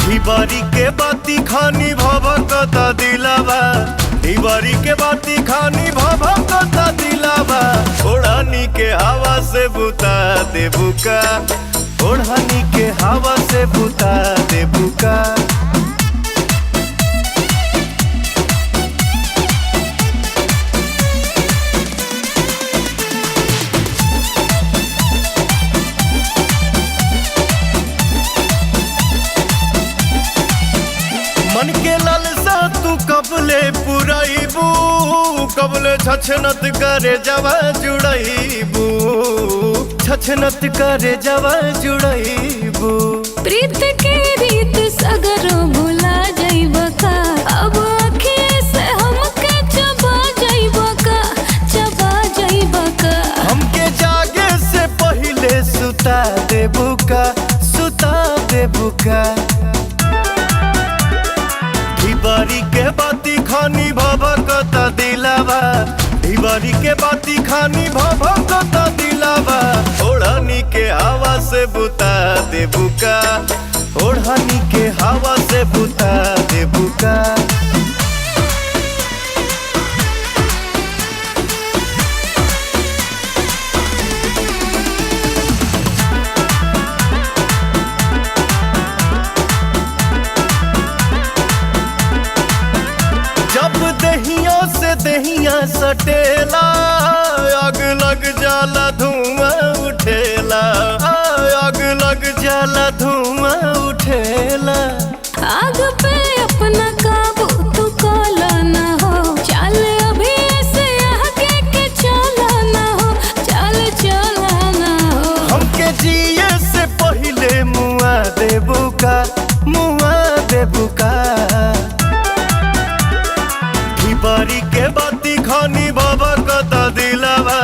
ढिबारी के बाती खानी भभकता दिलावा, ढिबारी के बाती खानी भभकता दिलावा। ओढ़नी के हवा से बुता दे बुका, ओढ़नी के हवा से बुता दे बुका। मन के लालसा तू कबले पुराइबू, कबले छछनत करे जवा जुड़ाइबू, छछनत करे जवा जुड़ाइबू। प्रीत के रीत सगरो भुला जाइबा का, अब आँखें से हमके चबा जाइबा का, चबा जाइबा का। हमके जागे से पहिले सुता देबू का, सुता देबू का। ढिबारी के बाती खानी भभकता दिलावा, ढिबारी के बाती खानी भभकता दिलावा। ओढ़नी के हवा से बुता दे बुका, ओढ़नी के हवा से बुता दे बुका। दहिया से दहिया सटेला, आग लग जाला धुआं उठेला, आग लग जाला धुआं उठेला। आग पे अपना काबू तू काला ना हो, चल अभी ऐसे आगे के चला ना हो, चल चला ना हो। हमके जिए से पहिले मुआ देबू का, मुआ देबू का। ढिबारी के बाती खानी भभकता दिलावा,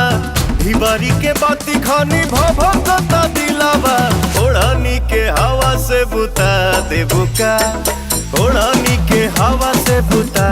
ढिबारी के बाती खानी भभकता दिलावा। ओढ़नी के हवा से बुता दे बुका, ओढ़नी के हवा से बुता